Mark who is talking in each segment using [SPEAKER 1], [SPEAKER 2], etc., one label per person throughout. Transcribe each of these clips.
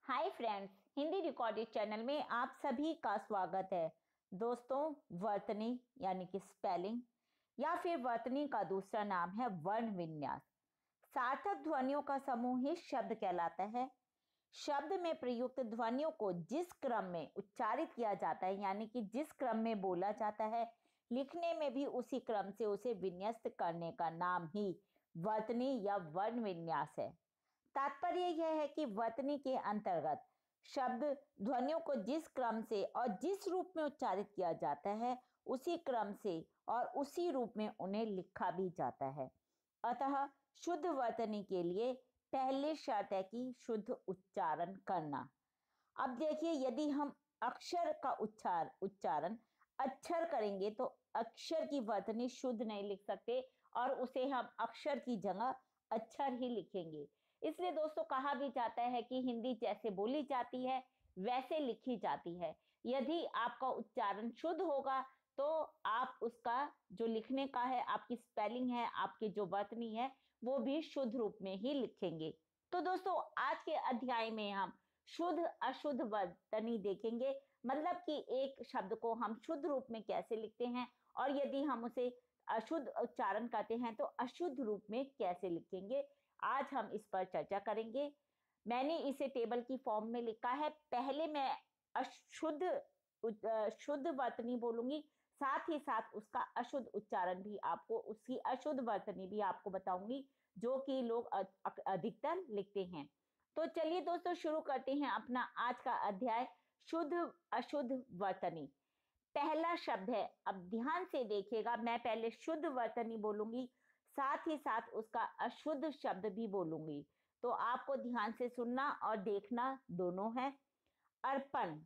[SPEAKER 1] Hi friends, Hindi recorded channel में आप सभी का स्वागत है। दोस्तों, वर्तनी यानी कि स्पेलिंग या फिर वर्तनी का दूसरा नाम है वर्ण विन्यास। सार्थक ध्वनियों का समूह ही शब्द कहलाता है। शब्द में प्रयुक्त ध्वनियों को जिस क्रम में उच्चारित किया जाता है यानी कि जिस क्रम में बोला जाता है, लिखने में भी उसी क्रम से उसे विन्यस्त करने का नाम ही वर्तनी या वर्ण विन्यास है। तात्पर्य यह है कि वर्तनी के अंतर्गत शब्द ध्वनियों को जिस क्रम से और जिस रूप में उच्चारित किया जाता है, उसी क्रम से और उसी रूप में उन्हें लिखा भी जाता है। अतः शुद्ध वर्तनी के लिए पहली शर्त है कि शुद्ध उच्चारण करना। अब देखिए, यदि हम अक्षर का उच्चारण अक्षर करेंगे तो अक्षर की वर्तनी शुद्ध नहीं लिख सकते और उसे हम अक्षर की जगह अक्षर ही लिखेंगे। इसलिए दोस्तों, कहा भी जाता है कि हिंदी जैसे बोली जाती है वैसे लिखी जाती है। यदि आपका उच्चारण शुद्ध होगा तो आप उसका जो लिखने का है, आपकी स्पेलिंग है, आपकी जो वर्तनी है, वो भी शुद्ध रूप में ही लिखेंगे। तो दोस्तों, आज के अध्याय में हम शुद्ध अशुद्ध वर्तनी देखेंगे। मतलब कि एक शब्द को हम शुद्ध रूप में कैसे लिखते हैं और यदि हम उसे अशुद्ध उच्चारण करते हैं तो अशुद्ध रूप में कैसे लिखेंगे। आज हम इस पर चर्चा करेंगे। मैंने इसे टेबल की फॉर्म में लिखा है। पहले मैं शुद्ध वर्तनी बोलूंगी, साथ ही साथ उसका अशुद्ध उच्चारण भी आपको, उसकी अशुद्ध वर्तनी भी आपको बताऊंगी, जो कि लोग अधिकतर लिखते हैं। तो चलिए दोस्तों, शुरू करते हैं अपना आज का अध्याय, शुद्ध अशुद्ध वर्तनी। पहला शब्द है, अब ध्यान से देखिएगा, मैं पहले शुद्ध वर्तनी बोलूंगी, साथ ही साथ उसका अशुद्ध शब्द भी बोलूंगी, तो आपको ध्यान से सुनना और देखना दोनों है। अर्पण।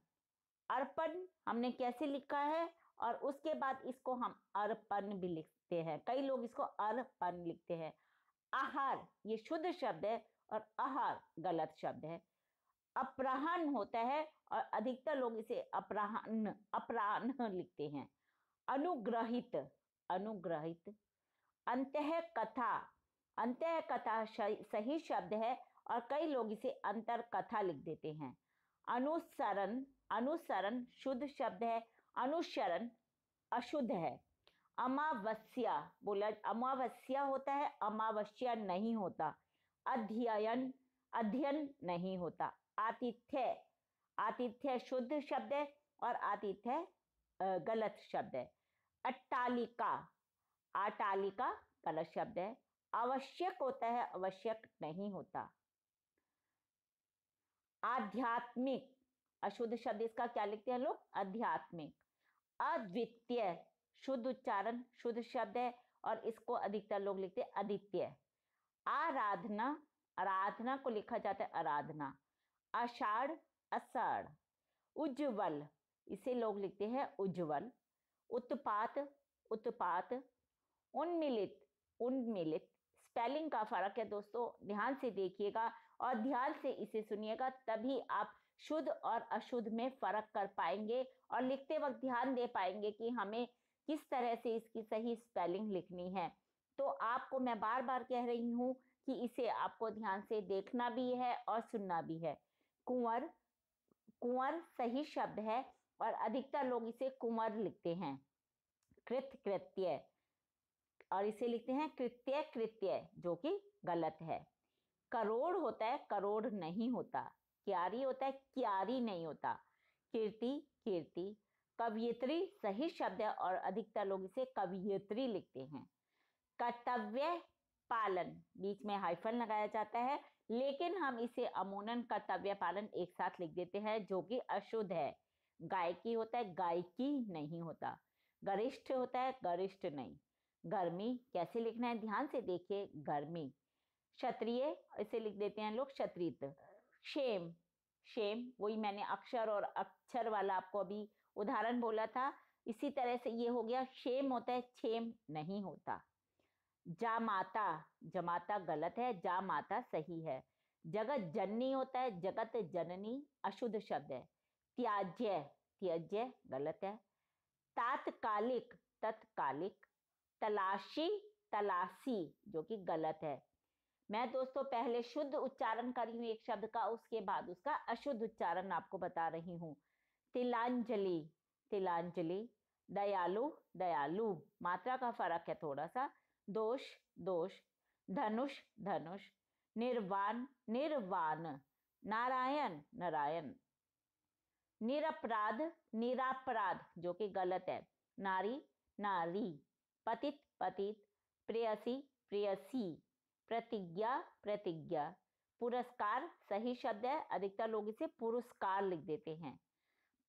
[SPEAKER 1] अर्पण हमने कैसे लिखा है और उसके बाद इसको हम अर्पण भी लिखते हैं, कई लोग इसको अर्पण लिखते हैं। आहार ये शुद्ध शब्द है और आहार गलत शब्द है। अपराह्न होता है और अधिकतर लोग इसे अपराह्न अपराह्न लिखते हैं। अनुग्रहित अनुग्रहित। अंतः कथा। अंतः कथा सही शब्द है और कई लोग इसे अंतर कथा लिख देते हैं। अनुसरण। अनुसरण शुद्ध शब्द है, अनुसरण अशुद्ध है। अमावस्या बोला, अमावस्या होता है, अमावस्या नहीं होता। अध्ययन। अध्ययन नहीं होता। आतिथ्य। आतिथ्य शुद्ध शब्द है और आतिथ्य गलत शब्द है। अट्टालिका। अट्टालिका गलत शब्द है। आवश्यक होता है, आवश्यक नहीं होता। आध्यात्मिक अशुद्ध शब्द, इसका क्या लिखते हैं लोग? आध्यात्मिक। अद्वितीय शुद्ध उच्चारण, शुद्ध शब्द है और इसको अधिकतर लोग लिखते हैं अद्वितीय। आराधना। आराधना को लिखा जाता है आराधना। आषाढ़ आषाढ़। उज्ज्वल इसे लोग लिखते हैं उज्ज्वल। उत्पात। उत्पात। उन्मिलित। उन्मिलित स्पेलिंग का फर्क है दोस्तों, ध्यान से देखिएगा और ध्यान से इसे सुनिएगा, तभी आप शुद्ध और अशुद्ध में फर्क कर पाएंगे और लिखते वक्त ध्यान दे पाएंगे कि हमें किस तरह से इसकी सही स्पेलिंग लिखनी है। तो आपको मैं बार बार कह रही हूं कि इसे आपको ध्यान से देखना भी है और सुनना भी है। कुंवर। कुंवर सही शब्द है और अधिकतर लोग इसे कुंवर लिखते हैं। कृत्य और इसे लिखते हैं कृत्य कृत्य, जो कि गलत है। करोड़ होता है, करोड़ नहीं होता। क्यारी होता है, क्यारी नहीं होता। कीर्ति कीर्ति। कवियत्री सही शब्द है और अधिकतर लोग इसे कवियत्री लिखते हैं। कर्तव्य पालन, बीच में हाइफन लगाया जाता है, लेकिन हम इसे अमूमन कर्तव्य पालन एक साथ लिख देते हैं, जो कि अशुद्ध है। गायकी होता है, गायकी नहीं होता। गरिष्ठ होता है, गरिष्ठ नहीं। गर्मी कैसे लिखना है, ध्यान से देखिए, गर्मी। क्षत्रिय इसे लिख देते हैं लोग क्षत्रित। क्षेम। क्षेम वही मैंने अक्षर और अक्षर वाला आपको अभी उदाहरण बोला था, इसी तरह से ये हो गया। क्षेम होता है, क्षेम नहीं होता। जामाता। जमाता गलत है, जामाता सही है। जगत जननी होता है, जगत जननी अशुद्ध शब्द है। त्याज्य। त्याज्य गलत है। तात्कालिक। तत्कालिक। तलाशी। तलाशी जो कि गलत है। मैं दोस्तों पहले शुद्ध उच्चारण करी हूं एक शब्द का, उसके बाद उसका अशुद्ध उच्चारण आपको बता रही हूं। तिलांजलि, तिलांजलि। दयालु, दयालु। मात्रा का फर्क है थोड़ा सा। दोष, दोष। धनुष, धनुष। निर्वाण, निर्वाण। नारायण, नारायण। निरपराध, निरापराध जो कि गलत है। नारी, नारी। पतित, पतित। प्रेयसी, प्रेयसी। प्रतिज्ञा, प्रतिज्ञा। पुरस्कार सही शब्द है, अधिकतर लोग इसे पुरस्कार लिख देते हैं।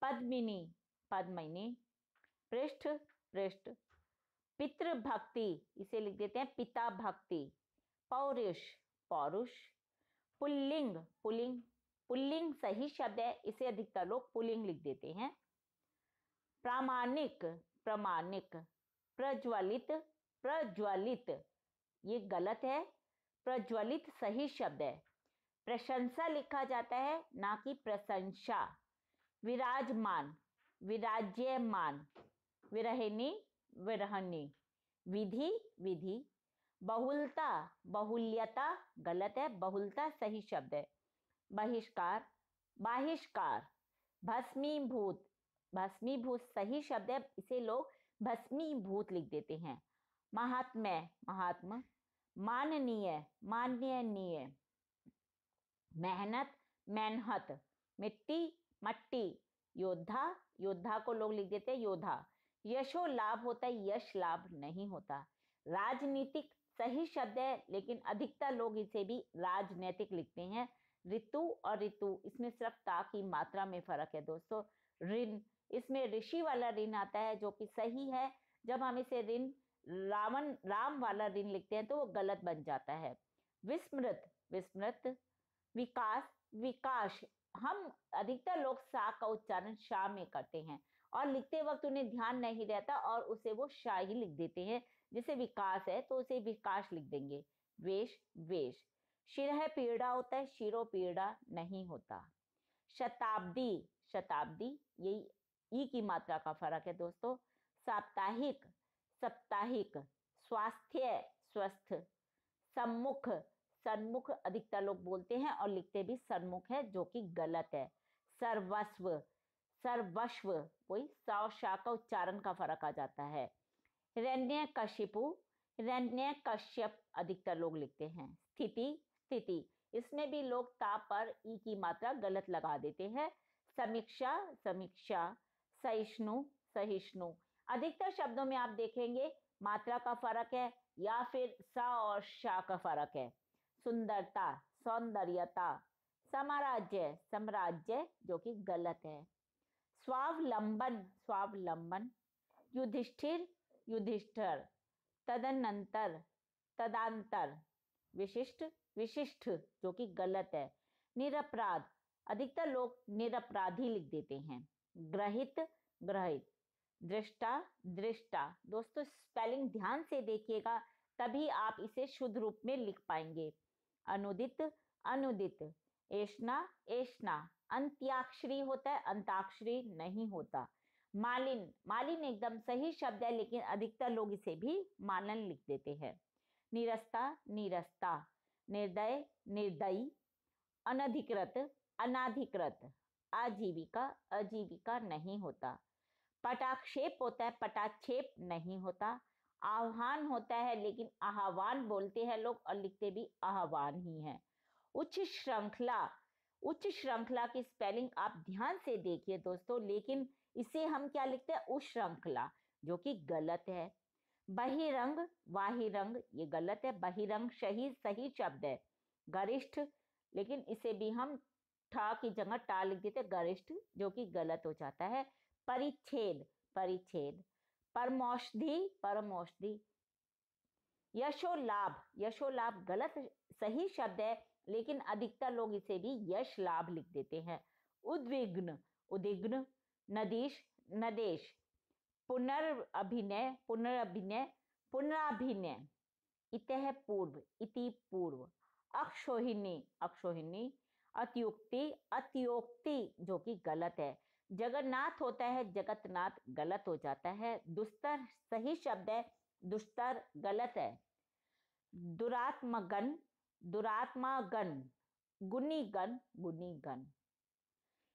[SPEAKER 1] पद्मिनी, पद्मिनी। पृष्ठ, पृष्ठ। पितृभक्ति इसे लिख देते हैं पिता भक्ति। पौरुष, पौरुष। Pulling, pulling. पुल्लिंग सही शब्द है, इसे अधिकतर लोग पुल्लिंग लिख देते हैं। प्रामाणिक, प्रामाणिक। प्रज्वलित, प्रज्वलित। ये गलत है, प्रज्वलित सही शब्द है। प्रशंसा लिखा जाता है, ना कि प्रशंसा। विराजमान, विराज्यमान। विरहिणी, विरहणी। विधि, विधि। बहुलता, बहुल्यता गलत है, बहुलता सही शब्द है। बहिष्कार, बाहिष्कार। भस्मीभूत, भस्मीभूत सही शब्द है, इसे लोग भस्मीभूत लिख देते हैं। महात्म्य, महात्मा। माननीय, माननीय। मेहनत, मेहनत। मिट्टी, मट्टी। योद्धा, योद्धा को लोग लिख देते हैं योद्धा। यशो लाभ होता है, यश लाभ नहीं होता। राजनीतिक सही शब्द है, लेकिन अधिकतर लोग इसे भी राजनैतिक लिखते हैं। ऋतु और ऋतु, इसमें सिर्फ ता की मात्रा में फर्क है दोस्तों। ऋण, इसमें ऋषि वाला ऋण आता है जो कि सही है। जब हम इसे ऋण राम वाला ऋण लिखते हैं तो वो गलत बन जाता है। विस्मृत, विस्मृत। विकास, विकास। हम अधिकतर लोग सा का उच्चारण शा में करते हैं और लिखते वक्त उन्हें ध्यान नहीं रहता और उसे वो शा ही लिख देते हैं। जैसे विकास है तो उसे विकास लिख देंगे। वेश, वेश। शिरह पीड़ा होता है, शिरो पीड़ा नहीं होता। शताब्दी, शताब्दी। यही ई की मात्रा का फर्क है दोस्तों। साप्ताहिक, साप्ताहिक। स्वास्थ्य, स्वस्थ। सम्मुख, सन्मुख अधिकतर लोग बोलते हैं और लिखते भी सन्मुख है जो कि गलत है। सर्वस्व, सर्वस्व। वही सा शा का उच्चारण का फर्क आ जाता है। हिरण्यकशिपु, हिरण्यकश्यप अधिकतर लोग लिखते हैं। स्थिति, स्थिति। इसमें भी लोग ता पर ई की मात्रा गलत लगा देते हैं। समीक्षा, समीक्षा। सहिष्णु, सहिष्णु। अधिकतर शब्दों में आप देखेंगे मात्रा का फर्क है या फिर सा और शा का फर्क है। सुंदरता, सौंदर्यता। साम्राज्य, साम्राज्य जो कि गलत है। स्वावलंबन, स्वावलंबन। युधिष्ठिर, युधिष्ठिर। तदनंतर, तदांतर। विशिष्ट, विशिष्ट जो कि गलत है। निरपराध, अधिकतर लोग निरपराधी लिख देते हैं। ग्रहित, ग्रहित। दृष्टा, दृष्टा। दोस्तों स्पेलिंग ध्यान से देखिएगा तभी आप इसे शुद्ध रूप में लिख पाएंगे। अनुदित, अनुदित। ऐष्णा, ऐष्णा। अंत्याक्षरी होता है, अंताक्षरी नहीं होता। मालिन, मालिन एकदम सही शब्द है, लेकिन अधिकतर लोग इसे भी मालन लिख देते हैं। निरस्ता, निरस्ता। निर्दय, निर्दयी। अनधिकृत, अनाधिकृत। आजीविका, आजीविका नहीं होता। पटाक्षेप होता है, पटाक्षेप नहीं होता। आह्वान होता है, लेकिन आह्वान बोलते हैं लोग और लिखते भी आह्वान ही है। उच्च श्रृंखला, उच्च श्रृंखला की स्पेलिंग आप ध्यान से देखिए दोस्तों, लेकिन इसे हम क्या लिखते हैं उच्च श्रृंखला, जो कि गलत है। बहिरंग, वाहिरंग ये गलत है। बहिरंग सही सही शब्द है। गरिष्ठ, लेकिन इसे भी हम ठा की जगह टा लिख देते गरिष्ठ, जो कि गलत हो जाता है। परिच्छेद, परिच्छेद। परमौषधि, परमौषधि। यशोलाभ, यशोलाभ गलत सही शब्द है, लेकिन अधिकतर लोग इसे भी यश लाभ लिख देते हैं। उद्विग्न, उद्विग्न। नदीश, नदेश। पुनर्अभिनय, पुनर्अभिनय। पुनराभिनय। इतः पूर्व, इति पूर्व। अक्षोहिणी, अक्षोहिणी। अत्युक्ति, अत्योक्ति जो कि गलत है। जगन्नाथ होता है, जगतनाथ गलत हो जाता है। दुस्तर सही शब्द है, दुस्तर गलत है। दुरात्मगन, दुरात्मा गण, गुणी गण, गुणी गण।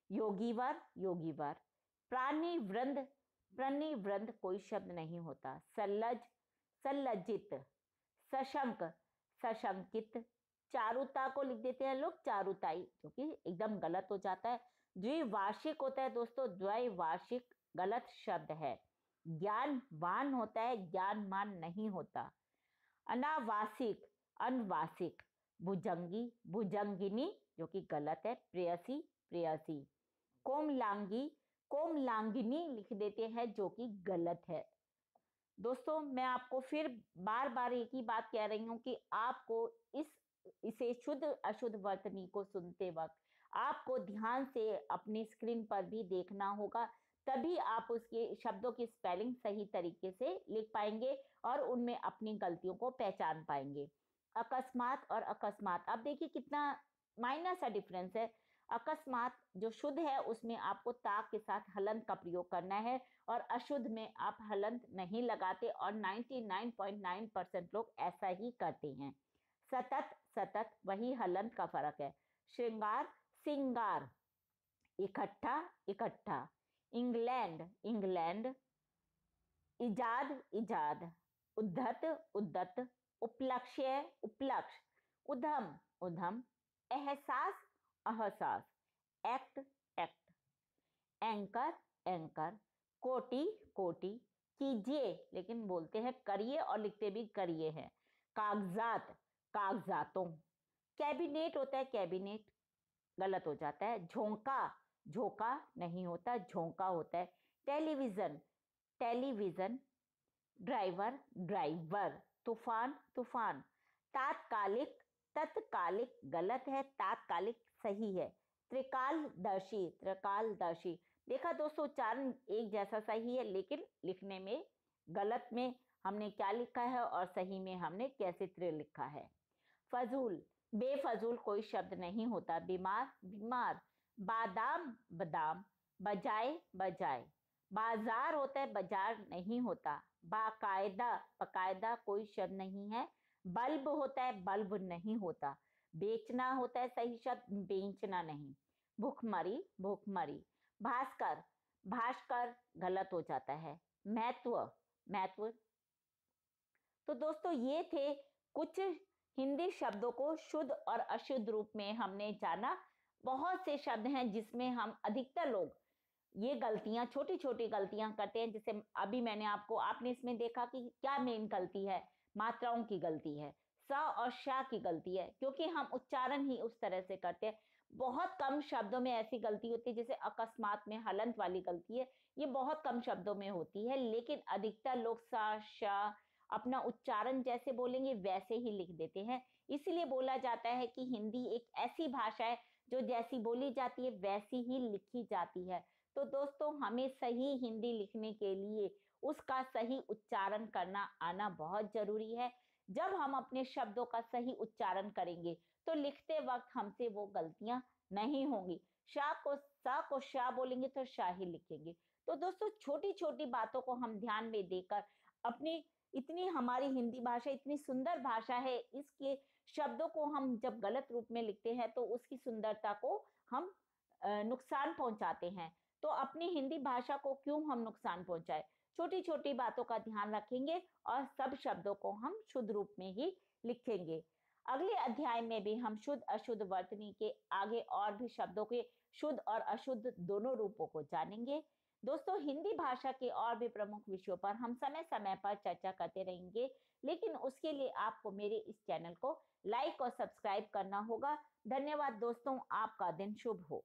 [SPEAKER 1] योगीवर, योगीवर। प्राणी वृंद, प्राणी वृंद कोई शब्द नहीं होता। सल्लज, सल्लजित। सशंक, सशंकित। चारुता को लिख देते हैं लोग चारुताई, जो कि एकदम गलत हो जाता है। द्विवार्षिक होता है दोस्तों, द्वैवार्षिक गलत शब्द है। ज्ञानवान होता है, ज्ञानमान नहीं होता। अनावासिक, अनवासिक। भुजंगी, भुजंगिनी, जो कि गलत है। प्रेयसी, प्रेयसी। कोमलांगी, कोमलांगिनी लिख देते हैं, जो कि गलत है। दोस्तों मैं आपको फिर बार बार एक ही बात कह रही हूं कि आपको इसे शुद्ध अशुद्ध वर्तनी को सुनते वक्त आपको ध्यान से अपनी स्क्रीन पर भी देखना होगा, तभी आप उसके शब्दों की स्पेलिंग सही तरीके से लिख पाएंगे और उनमें अपनी गलतियों को पहचान पाएंगे। अकस्मात और अकस्मात, अब देखिए कितना माइनर सा डिफरेंस है। अकस्मात जो शुद्ध है उसमें आपको ता के साथ हलंत का प्रयोग करना है और अशुद्ध में आप हलंत नहीं लगाते, और 99.9% लोग ऐसा ही करते हैं। सतत, सतत वही हलंत का फर्क है। श्रृंगार, सिंगार। इकट्ठा, इकट्ठा। England, England. इजाद, इजाद। उद्धत, उद्धत। उपलक्ष्य, उपलक्ष्य। उधम, उधम। एहसास, अहसास। Act, act. Anchor, anchor. कोटि, कोटि। कीजिए लेकिन बोलते हैं करिए और लिखते भी करिए हैं। कागजात, कागजातों। कैबिनेट होता है कैबिनेट, गलत हो जाता है। झोंका, झोंका नहीं होता, झोंका होता है। Television, television. Driver, driver. तूफान, तूफान। तात्कालिक, तत्कालिक गलत है, तात्कालिक सही है। त्रिकालदर्शी, त्रिकालदर्शी। देखा दोस्तों उच्चारण एक जैसा सही है, लेकिन लिखने में गलत में हमने क्या लिखा है और सही में हमने कैसे त्रि लिखा है। फजूल, बेफजूल कोई शब्द नहीं होता। बीमार, बीमार। बादाम, बादाम। बजाए, बजाए। बाजार होता है, बाजार नहीं होता। बाकायदा, बाकायदा कोई शब्द नहीं है। बल्ब होता है, बल्ब नहीं होता। बेचना होता है सही शब्द, बेचना नहीं। भूखमरी, भूखमरी। भास्कर, भास्कर गलत हो जाता है। महत्व, महत्व। तो दोस्तों ये थे कुछ हिंदी शब्दों को शुद्ध और अशुद्ध रूप में हमने जाना। बहुत से शब्द हैं जिसमें हम अधिकतर लोग ये गलतियां, छोटी छोटी गलतियां करते हैं, जिसे अभी मैंने आपने इसमें देखा कि क्या मेन गलती है, मात्राओं की गलती है, स और श की गलती है, क्योंकि हम उच्चारण ही उस तरह से करते हैं। बहुत कम शब्दों में ऐसी गलती होती है, जैसे अकस्मात में हलंत वाली गलती है, ये बहुत कम शब्दों में होती है, लेकिन अधिकतर लोग स श अपना उच्चारण जैसे बोलेंगे वैसे ही लिख देते हैं। इसीलिए बोला जाता है कि हिंदी एक ऐसी भाषा है जो जैसी बोली जाती है वैसी ही लिखी जाती है। तो दोस्तों हमें सही हिंदी लिखने के लिए उसका सही उच्चारण करना आना बहुत जरूरी है। जब हम अपने शब्दों का सही उच्चारण करेंगे तो लिखते वक्त हमसे वो गलतियां नहीं होंगी। शाह को सा को शाह बोलेंगे तो शाह ही लिखेंगे। तो दोस्तों छोटी छोटी बातों को हम ध्यान में देकर अपनी, इतनी हमारी हिंदी भाषा इतनी सुंदर भाषा है, इसके शब्दों को हम जब गलत रूप में लिखते हैं तो उसकी सुंदरता को हम नुकसान पहुंचाते हैं। तो अपनी हिंदी भाषा को क्यों हम नुकसान पहुंचाए। छोटी छोटी बातों का ध्यान रखेंगे और सब शब्दों को हम शुद्ध रूप में ही लिखेंगे। अगले अध्याय में भी हम शुद्ध अशुद्ध वर्तनी के आगे और भी शब्दों के शुद्ध और अशुद्ध दोनों रूपों को जानेंगे। दोस्तों हिंदी भाषा के और भी प्रमुख विषयों पर हम समय समय पर चर्चा करते रहेंगे, लेकिन उसके लिए आपको मेरे इस चैनल को लाइक और सब्सक्राइब करना होगा। धन्यवाद दोस्तों, आपका दिन शुभ हो।